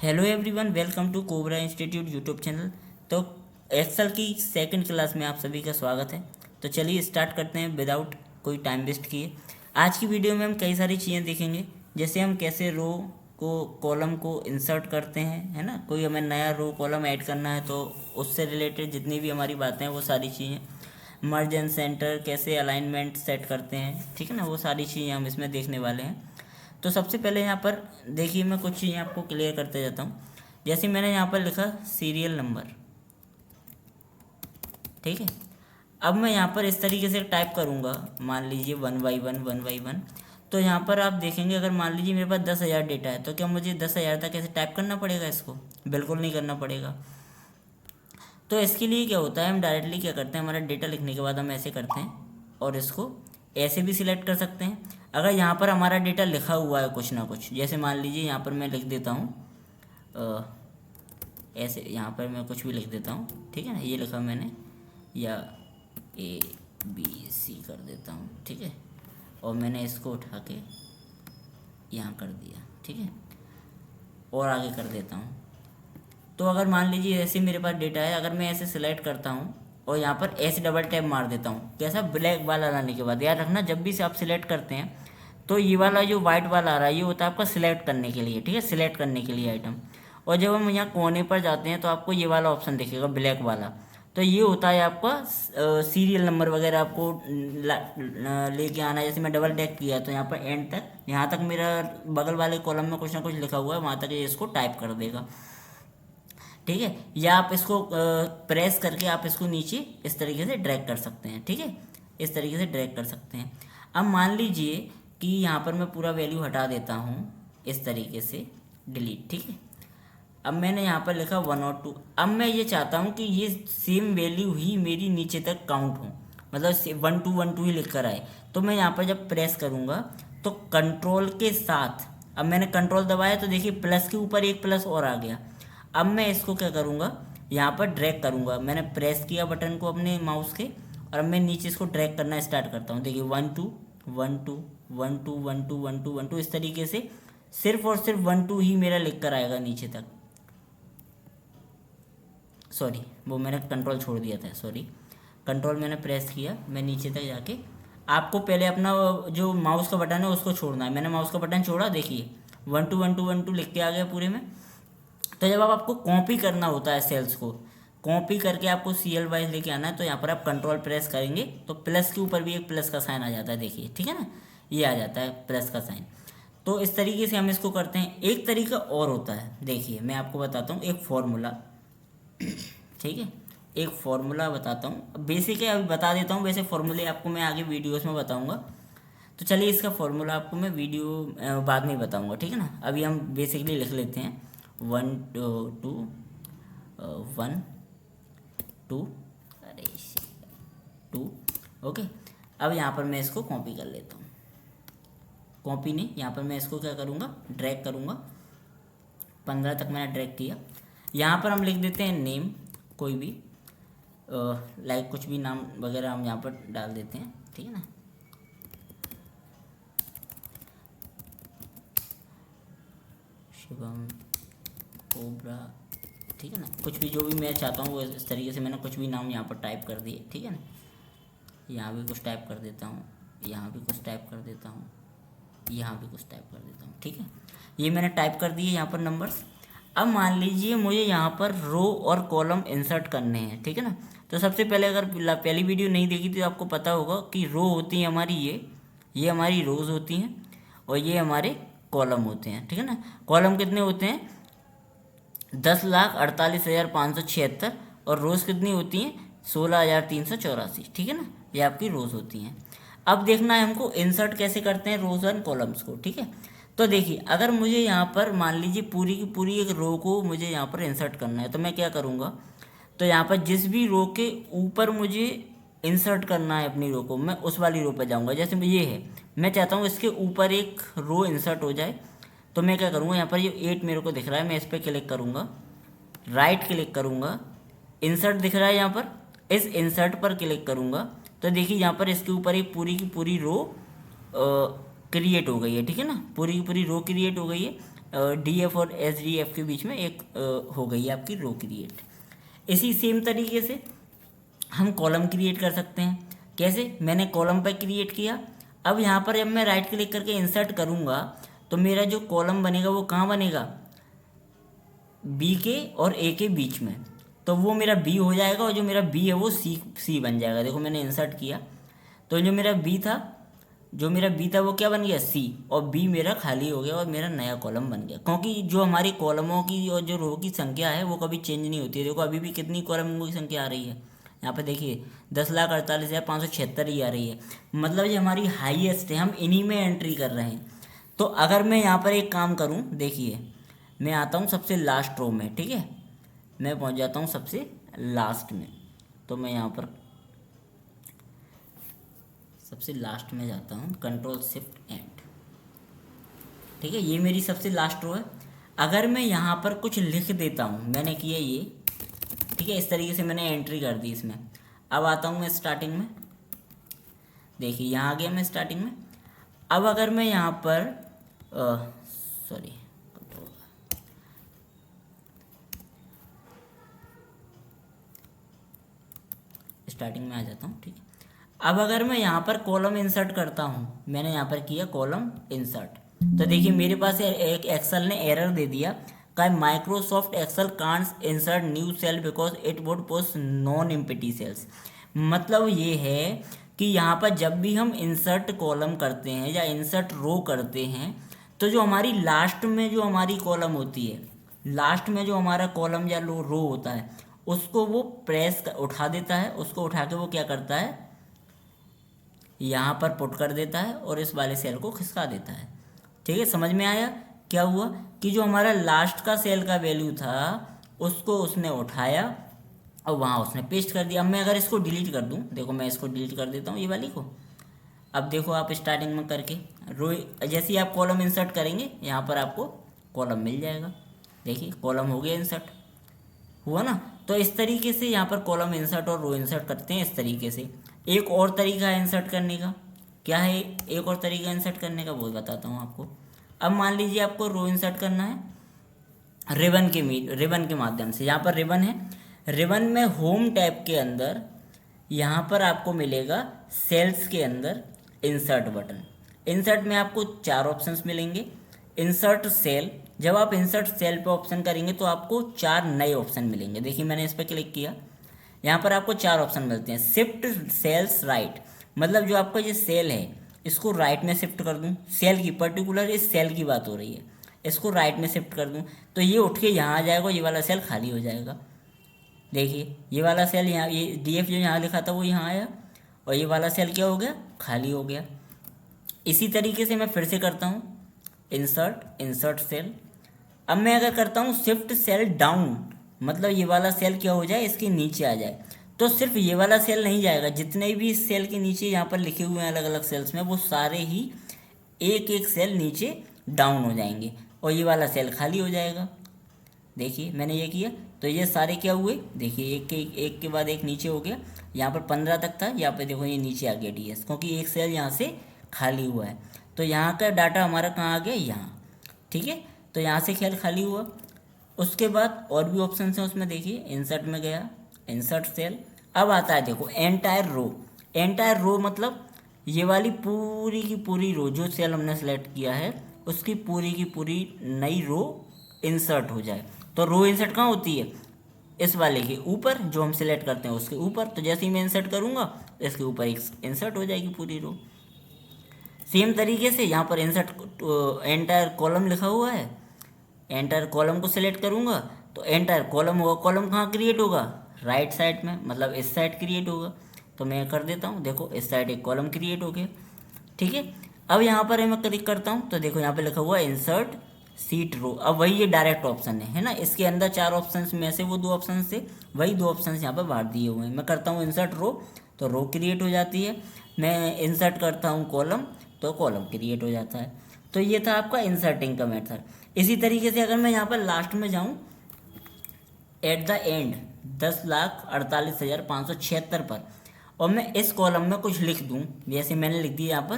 Hello everyone, welcome to Cobra Institute YouTube channel. तो Excel की second class में आप सभी का स्वागत है। तो चलिए स्टार्ट करते हैं विदाउट कोई टाइम वेस्ट किए। आज की वीडियो में हम कई सारी चीज़ें देखेंगे, जैसे हम कैसे रो को कॉलम को इंसर्ट करते हैं, है ना। कोई हमें नया रो कॉलम ऐड करना है तो उससे रिलेटेड जितनी भी हमारी बातें हैं वो सारी चीज़ें, मर्ज एंड सेंटर, कैसे अलाइनमेंट सेट करते हैं, ठीक है ना, वो सारी चीज़ें हम इसमें देखने वाले हैं। तो सबसे पहले यहाँ पर देखिए, मैं कुछ चीज़ें आपको क्लियर करते जाता हूँ। जैसे मैंने यहाँ पर लिखा सीरियल नंबर, ठीक है। अब मैं यहाँ पर इस तरीके से टाइप करूँगा, मान लीजिए 1 बाई 1 तो यहाँ पर आप देखेंगे, अगर मान लीजिए मेरे पास 10,000 डेटा है तो क्या मुझे 10,000 तक ऐसे टाइप करना पड़ेगा इसको? बिल्कुल नहीं करना पड़ेगा। तो इसके लिए क्या होता है, हम डायरेक्टली क्या करते हैं, हमारा डेटा लिखने के बाद हम ऐसे करते हैं और इसको ऐसे भी सिलेक्ट कर सकते हैं। अगर यहाँ पर हमारा डेटा लिखा हुआ है कुछ ना कुछ, जैसे मान लीजिए यहाँ पर मैं लिख देता हूँ ऐसे, यहाँ पर मैं कुछ भी लिख देता हूँ, ठीक है ना, ये लिखा मैंने, या ABC कर देता हूँ, ठीक है, और मैंने इसको उठा के यहाँ कर दिया, ठीक है, और आगे कर देता हूँ। तो अगर मान लीजिए ऐसे मेरे पास डेटा है, अगर मैं ऐसे सिलेक्ट करता हूँ और यहाँ पर ऐसे डबल टैप मार देता हूँ, कैसा, ब्लैक वाला लाने के बाद, याद रखना जब भी से आप सिलेक्ट करते हैं तो ये वाला जो वाइट वाला आ रहा है ये होता है आपका सिलेक्ट करने के लिए, ठीक है, सिलेक्ट करने के लिए आइटम। और जब हम यहाँ कोने पर जाते हैं तो आपको ये वाला ऑप्शन दिखेगा ब्लैक वाला, तो ये होता है आपका सीरियल नंबर वगैरह आपको लेके आना है। जैसे मैं डबल टैप किया तो यहाँ पर एंड तक, यहाँ तक मेरा बगल वाले कॉलम में कुछ ना कुछ लिखा हुआ है, वहाँ तक ये इसको टाइप कर देगा, ठीक है। या आप इसको प्रेस करके आप इसको नीचे इस तरीके से ड्रैग कर सकते हैं, ठीक है, इस तरीके से ड्रैग कर सकते हैं। अब मान लीजिए कि यहाँ पर मैं पूरा वैल्यू हटा देता हूँ इस तरीके से, डिलीट, ठीक है। अब मैंने यहाँ पर लिखा 1 और 2। अब मैं ये चाहता हूँ कि ये सेम वैल्यू ही मेरी नीचे तक काउंट हो, मतलब 1 2 ही लिख कर आए। तो मैं यहाँ पर जब प्रेस करूँगा तो कंट्रोल के साथ, अब मैंने कंट्रोल दबाया तो देखिए प्लस के ऊपर एक प्लस और आ गया। अब मैं इसको क्या करूँगा, यहाँ पर ड्रैग करूँगा, मैंने प्रेस किया बटन को अपने माउस के, और अब मैं नीचे इसको ड्रैग करना स्टार्ट करता हूँ। देखिए 1 2 1 2 1 2 1 2 1 2 1 2, इस तरीके से सिर्फ और सिर्फ 1 2 ही मेरा लिख कर आएगा नीचे तक। सॉरी, वो मैंने कंट्रोल छोड़ दिया था, सॉरी, कंट्रोल मैंने प्रेस किया, मैं नीचे तक जाके, आपको पहले अपना जो माउस का बटन है उसको छोड़ना है। मैंने माउस का बटन छोड़ा, देखिए 1 2 1 2 1 2 लिख के आ गया पूरे में। तो जब आपको कॉपी करना होता है सेल्स को, कॉपी करके आपको CL वाइज लेके आना है, तो यहाँ पर आप कंट्रोल प्रेस करेंगे तो प्लस के ऊपर भी एक प्लस का साइन आ जाता है, देखिए, ठीक है ना, ये आ जाता है प्लस का साइन। तो इस तरीके से हम इसको करते हैं। एक तरीका और होता है, देखिए मैं आपको बताता हूँ एक फॉर्मूला, ठीक है, एक फॉर्मूला बताता हूँ, बेसिक है, अभी बता देता हूँ, वैसे फॉर्मूले आपको मैं आगे वीडियोस में बताऊँगा। तो चलिए इसका फॉर्मूला आपको मैं वीडियो बाद में बताऊँगा, ठीक है ना। अभी हम बेसिकली लिख लेते हैं 1 2 1 2, अरे 2, ओके। अब यहाँ पर मैं इसको कॉपी कर लेता हूँ, कॉपी नहीं, यहाँ पर मैं इसको क्या करूँगा, ड्रैग करूँगा, 15 तक मैंने ड्रैग किया। यहाँ पर हम लिख देते हैं नेम, कोई भी लाइक कुछ भी नाम वगैरह हम यहाँ पर डाल देते हैं, ठीक है ना। शिवम, कोबरा, ठीक है ना, कुछ भी जो भी मैं चाहता हूँ वो इस तरीके से मैंने कुछ भी नाम यहाँ पर टाइप कर दिए, ठीक है ना। यहाँ भी कुछ टाइप कर देता हूँ, यहाँ भी कुछ टाइप कर देता हूँ, यहाँ भी कुछ टाइप कर देता हूँ, ठीक है। ये मैंने टाइप कर दिए यहाँ पर नंबर्स। अब मान लीजिए मुझे यहाँ पर रो और कॉलम इंसर्ट करने हैं, ठीक है ना। तो सबसे पहले, अगर पहली वीडियो नहीं देखी तो आपको पता होगा कि रो होती है हमारी ये हमारी रोज़ होती हैं, और ये हमारे कॉलम होते हैं, ठीक है ना। कॉलम कितने होते हैं, 10,48,576, और रोज़ कितनी होती हैं, 16,384, ठीक है ना, ये आपकी रोज़ होती हैं। अब देखना है हमको इंसर्ट कैसे करते हैं रोज़ एंड कॉलम्स को, ठीक है। तो देखिए, अगर मुझे यहाँ पर मान लीजिए पूरी की पूरी एक रो को मुझे यहाँ पर इंसर्ट करना है, तो मैं क्या करूँगा, तो यहाँ पर जिस भी रो के ऊपर मुझे इंसर्ट करना है अपनी रो को, मैं उस वाली रो पर जाऊँगा। जैसे ये है, मैं चाहता हूँ इसके ऊपर एक रो इंसर्ट हो जाए, तो मैं क्या करूँगा, यहाँ पर ये 8 मेरे को दिख रहा है, मैं इस पर क्लिक करूँगा, राइट क्लिक करूँगा, इंसर्ट दिख रहा है यहाँ पर, इस इंसर्ट पर क्लिक करूँगा, तो देखिए यहाँ पर इसके ऊपर एक पूरी की पूरी रो क्रिएट हो गई है, ठीक है ना, पूरी की पूरी रो क्रिएट हो गई है। DF और SDF के बीच में एक हो गई आपकी रो क्रिएट। इसी सेम तरीके से हम कॉलम क्रिएट कर सकते हैं। कैसे? मैंने कॉलम पर क्रिएट किया, अब यहाँ पर जब मैं राइट क्लिक करके इंसर्ट करूँगा तो मेरा जो कॉलम बनेगा वो कहाँ बनेगा? बी के और ए के बीच में, तो वो मेरा बी हो जाएगा और जो मेरा बी है वो सी बन जाएगा। देखो मैंने इंसर्ट किया तो जो मेरा बी था वो क्या बन गया? सी, और बी मेरा खाली हो गया और मेरा नया कॉलम बन गया। क्योंकि जो हमारी कॉलमों की और जो रो की संख्या है वो कभी चेंज नहीं होती है। देखो अभी भी कितनी कॉलमों की संख्या आ रही है यहाँ पे, देखिए 10,48,576 ही आ रही है। मतलब ये हमारी हाईएस्ट है, हम इन्हीं में एंट्री कर रहे हैं। तो अगर मैं यहाँ पर एक काम करूँ, देखिए मैं आता हूँ सबसे लास्ट रो में, ठीक है, मैं पहुँच जाता हूँ सबसे लास्ट में। तो मैं यहाँ पर सबसे लास्ट में जाता हूँ, कंट्रोल शिफ्ट एंड, ठीक है, ये मेरी सबसे लास्ट रो है। अगर मैं यहाँ पर कुछ लिख देता हूँ, मैंने किया ये, ठीक है, इस तरीके से मैंने एंट्री कर दी इसमें। अब आता हूँ मैं स्टार्टिंग में, देखिए यहाँ आ गया मैं स्टार्टिंग में। अब अगर मैं यहाँ पर स्टार्टिंग में आ जाता हूँ, ठीक है। अब अगर मैं यहाँ पर कॉलम इंसर्ट करता हूँ, मैंने यहाँ पर किया कॉलम इंसर्ट, तो देखिए मेरे पास एक एक्सेल ने एरर दे दिया का Microsoft Excel can't insert new cell because it would post non empty cells. मतलब ये है कि यहाँ पर जब भी हम इंसर्ट कॉलम करते हैं या इंसर्ट रो करते हैं तो जो हमारी लास्ट में जो हमारी कॉलम होती है, लास्ट में जो हमारा कॉलम या रो होता है, उसको वो उठा देता है, उसको उठा के वो क्या करता है, यहाँ पर पुट कर देता है और इस वाले सेल को खिसका देता है। ठीक है, समझ में आया क्या हुआ? कि जो हमारा लास्ट का सेल का वैल्यू था उसको उसने उठाया और वहाँ उसने पेस्ट कर दिया। अब मैं अगर इसको डिलीट कर दूँ, देखो मैं इसको डिलीट कर देता हूँ ये वाली को। अब देखो आप स्टार्टिंग में करके रो, जैसे ही आप कॉलम इंसर्ट करेंगे यहाँ पर आपको कॉलम मिल जाएगा। देखिए कॉलम हो गया इंसर्ट, हुआ ना। तो इस तरीके से यहाँ पर कॉलम इंसर्ट और रो इंसर्ट करते हैं, इस तरीके से। एक और तरीका है इंसर्ट करने का, क्या है एक और तरीका इंसर्ट करने का, वो बताता हूँ आपको। अब मान लीजिए आपको रो इंसर्ट करना है रिबन के माध्यम से। यहाँ पर रिबन है, रिबन में होम टैब के अंदर यहाँ पर आपको मिलेगा सेल्स के अंदर इंसर्ट बटन। इंसर्ट में आपको 4 ऑप्शंस मिलेंगे। इंसर्ट सेल, जब आप इंसर्ट सेल पे ऑप्शन करेंगे तो आपको 4 नए ऑप्शन मिलेंगे। देखिए मैंने इस पर क्लिक किया, यहाँ पर आपको 4 ऑप्शन मिलते हैं। शिफ्ट सेल्स राइट, मतलब जो आपका ये सेल है इसको राइट में शिफ्ट कर दूँ, सेल की पर्टिकुलर इस सेल की बात हो रही है, इसको राइट में शिफ्ट कर दूँ तो ये उठ के यहाँ आ जाएगा, ये वाला सेल खाली हो जाएगा। देखिए ये वाला सेल यहाँ, ये DF जो यहाँ लिखा था वो यहाँ आया और ये वाला सेल क्या हो गया, खाली हो गया। इसी तरीके से मैं फिर से करता हूँ इंसर्ट सेल। अब मैं अगर करता हूँ शिफ्ट सेल डाउन, मतलब ये वाला सेल क्या हो जाए, इसके नीचे आ जाए। तो सिर्फ ये वाला सेल नहीं जाएगा, जितने भी इस सेल के नीचे यहाँ पर लिखे हुए हैं अलग अलग सेल्स में, वो सारे ही एक एक सेल नीचे डाउन हो जाएंगे और ये वाला सेल खाली हो जाएगा। देखिए मैंने ये किया तो ये सारे क्या हुए, देखिए एक के बाद एक नीचे हो गया। यहाँ पर 15 तक था, यहाँ पे देखो ये नीचे आ गया DS, क्योंकि एक सेल यहाँ से खाली हुआ है। तो यहाँ का डाटा हमारा कहाँ आ गया, यहाँ। ठीक है, तो यहाँ से खेल खाली हुआ। उसके बाद और भी ऑप्शन हैं उसमें, देखिए इंसर्ट में गया, इंसर्ट सेल। अब आता है देखो एंटायर रो। एंटायर रो मतलब ये वाली पूरी की पूरी रो, जो सेल हमने सेलेक्ट किया है उसकी पूरी की पूरी नई रो इंसर्ट हो जाए। तो रो इंसर्ट कहाँ होती है, इस वाले के ऊपर, जो हम सिलेक्ट करते हैं उसके ऊपर। तो जैसे ही मैं इंसर्ट करूँगा तो इसके ऊपर एक इंसर्ट हो जाएगी पूरी रो। सेम तरीके से यहाँ पर इंसर्ट एंटायर कॉलम लिखा हुआ है, एंटायर कॉलम को सिलेक्ट करूँगा तो एंटायर कॉलम होगा। कॉलम कहाँ क्रिएट होगा, राइट साइड में, मतलब इस साइड क्रिएट होगा। तो मैं कर देता हूँ, देखो इस साइड एक कॉलम क्रिएट हो गया। ठीक है, अब यहाँ पर मैं क्लिक करता हूँ तो देखो यहाँ पे लिखा हुआ है इंसर्ट सीट रो। अब वही ये डायरेक्ट ऑप्शन है ना, इसके अंदर 4 ऑप्शंस में से वो 2 ऑप्शन थे, वही 2 ऑप्शंस यहाँ पर बाहर दिए हुए हैं। मैं करता हूँ इंसर्ट रो तो रो क्रिएट हो जाती है, मैं इंसर्ट करता हूँ कॉलम तो कॉलम क्रिएट हो जाता है। तो ये था आपका इंसर्टिंग का मेथड। इसी तरीके से अगर मैं यहाँ पर लास्ट में जाऊँ एट द एंड 10,48,576 पर, और मैं इस कॉलम में कुछ लिख दूँ, जैसे मैंने लिख दिया यहाँ पर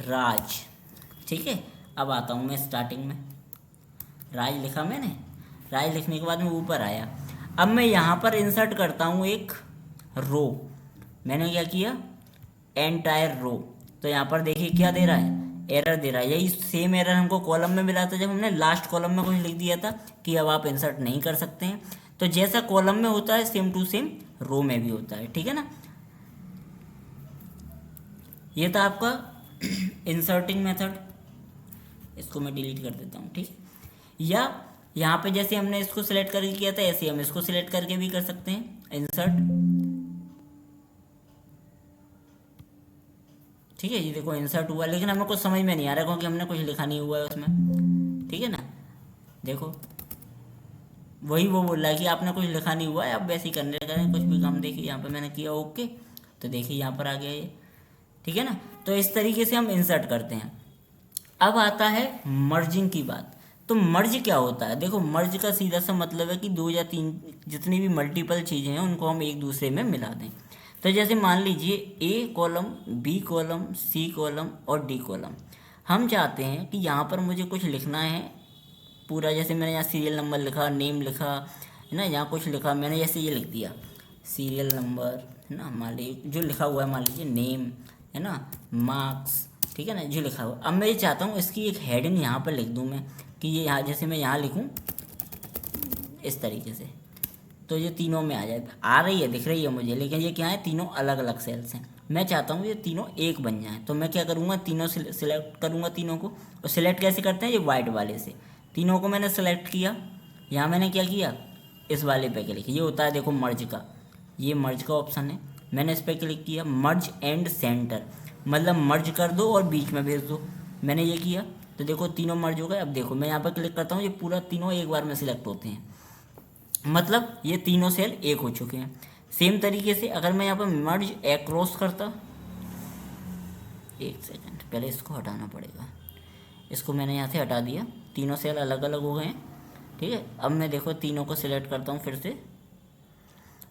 राज। ठीक है, अब आता हूँ मैं स्टार्टिंग में, राज लिखा मैंने, राज लिखने के बाद मैं ऊपर आया। अब मैं यहाँ पर इंसर्ट करता हूँ एक रो। मैंने क्या किया, एंटायर रो। तो यहाँ पर देखिए क्या दे रहा है, एरर दे रहा है। यही सेम एरर हमको कॉलम में मिला था जब हमने लास्ट कॉलम में कुछ लिख दिया था कि अब आप इंसर्ट नहीं कर सकते हैं। तो जैसा कॉलम में होता है सेम टू सेम रो में भी होता है, ठीक है ना। ये था आपका इंसर्टिंग मेथड। इसको मैं डिलीट कर देता हूँ, ठीक है। या यहाँ पे जैसे हमने इसको सिलेक्ट करके किया था ऐसे हम इसको सिलेक्ट करके भी कर सकते हैं, इंसर्ट, ठीक है। ये देखो इंसर्ट हुआ, लेकिन हमें कुछ समझ में नहीं आ रहा क्योंकि हमने कुछ लिखा नहीं हुआ है उसमें, ठीक है ना। देखो वही वो बोल रहा है कि आपने कुछ लिखा नहीं हुआ है, आप वैसे ही करने करें कुछ भी काम। देखिए यहाँ पे मैंने किया ओके, तो देखिए यहाँ पर आ गया ये, ठीक है ना। तो इस तरीके से हम इंसर्ट करते हैं। अब आता है मर्जिंग की बात। तो मर्ज क्या होता है, देखो मर्ज का सीधा सा मतलब है कि 2 या 3 जितनी भी मल्टीपल चीज़ें हैं उनको हम एक दूसरे में मिला दें। तो जैसे मान लीजिए A column, B column, C column और डी कॉलम। हम चाहते हैं कि यहाँ पर मुझे कुछ लिखना है पूरा, जैसे मैंने यहाँ सीरियल नंबर लिखा, नेम लिखा, है ना, यहाँ कुछ लिखा मैंने, जैसे ये लिख दिया सीरियल नंबर, है ना, मान लीजिए जो लिखा हुआ है, मान लीजिए नेम, है ना, मार्क्स, ठीक है ना, जो लिखा हुआ। अब मैं ये चाहता हूँ इसकी एक हेडिंग यहाँ पर लिख दूँ मैं, कि ये यहाँ जैसे मैं यहाँ लिखूँ इस तरीके से, तो ये तीनों में आ जाए। आ रही है, दिख रही है मुझे, लेकिन ये क्या है, तीनों अलग अलग सेल्स हैं। मैं चाहता हूँ ये तीनों एक बन जाए, तो मैं क्या करूँगा, तीनों सिलेक्ट करूँगा तीनों को। और सिलेक्ट कैसे करते हैं, ये वाइट वाले से। तीनों को मैंने सेलेक्ट किया, यहाँ मैंने क्या किया, इस वाले पे क्लिक, ये होता है देखो मर्ज का, ये मर्ज का ऑप्शन है, मैंने इस पर क्लिक किया। मर्ज एंड सेंटर मतलब मर्ज कर दो और बीच में भेज दो, मैंने ये किया, तो देखो तीनों मर्ज हो गए। अब देखो मैं यहाँ पर क्लिक करता हूँ, ये पूरा तीनों एक बार में सिलेक्ट होते हैं, मतलब ये तीनों सेल एक हो चुके हैं। सेम तरीके से अगर मैं यहाँ पर मर्ज एक्रॉस करता, एक सेकंड पहले इसको हटाना पड़ेगा, इसको मैंने यहाँ से हटा दिया, तीनों सेल अलग अलग हो गए हैं, ठीक है। अब मैं देखो तीनों को सिलेक्ट करता हूँ फिर से,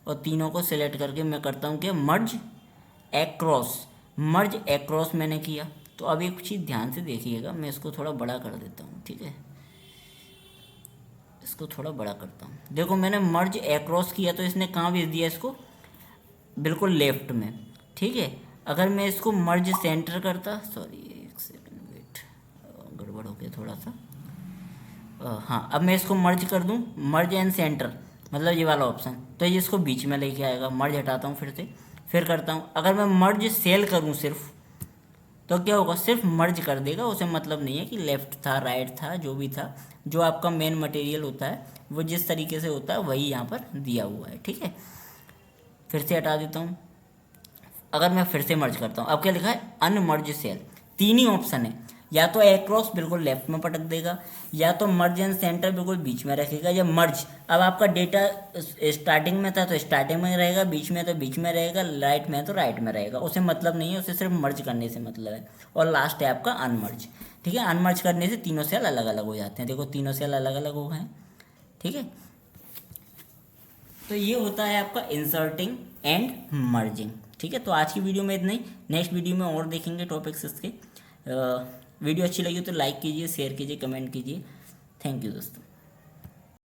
और तीनों को सिलेक्ट करके मैं करता हूँ कि मर्ज एक्रॉस। मर्ज एक्रॉस मैंने किया। तो अब एक चीज़ ध्यान से देखिएगा, मैं इसको थोड़ा बड़ा कर देता हूँ, ठीक है, इसको थोड़ा बड़ा करता हूँ। देखो मैंने मर्ज एक्रॉस किया तो इसने कहाँ भेज दिया, इसको बिल्कुल लेफ्ट में, ठीक है। अगर मैं इसको मर्ज सेंटर करता, सॉरी एक सेकंड वेट, गड़बड़ हो गया थोड़ा सा, हाँ अब मैं इसको मर्ज कर दूँ, मर्ज एंड सेंटर मतलब ये वाला ऑप्शन, तो ये इसको बीच में लेके आएगा। मर्ज हटाता हूँ फिर से, फिर करता हूँ। अगर मैं मर्ज सेल करूँ सिर्फ, तो क्या होगा, सिर्फ मर्ज कर देगा, उसे मतलब नहीं है कि लेफ़्ट था राइट था, जो भी था, जो आपका मेन मटेरियल होता है वो जिस तरीके से होता है वही यहाँ पर दिया हुआ है, ठीक है। फिर से हटा देता हूँ। अगर मैं फिर से मर्ज करता हूँ, अब क्या लिखा है, अनमर्ज सेल। तीन ही ऑप्शन है, या तो एक्रॉस बिल्कुल लेफ्ट में पटक देगा, या तो मर्ज एंड सेंटर बिल्कुल बीच में रखेगा, या मर्ज, अब आपका डेटा स्टार्टिंग में था तो स्टार्टिंग में रहेगा, बीच में तो बीच में रहेगा, राइट में तो राइट में रहेगा, उसे मतलब नहीं है, उसे सिर्फ मर्ज करने से मतलब है। और लास्ट है आपका अनमर्ज, ठीक है। अनमर्ज करने से तीनों सेल अलग अलग हो जाते हैं, देखो तीनों सेल अलग अलग हो गए हैं, ठीक है। तो ये होता है आपका इंसर्टिंग एंड मर्जिंग, ठीक है। तो आज की वीडियो में इतना ही, नेक्स्ट वीडियो में और देखेंगे टॉपिक्स इसके। वीडियो अच्छी लगी तो लाइक कीजिए, शेयर कीजिए, कमेंट कीजिए। थैंक यू दोस्तों।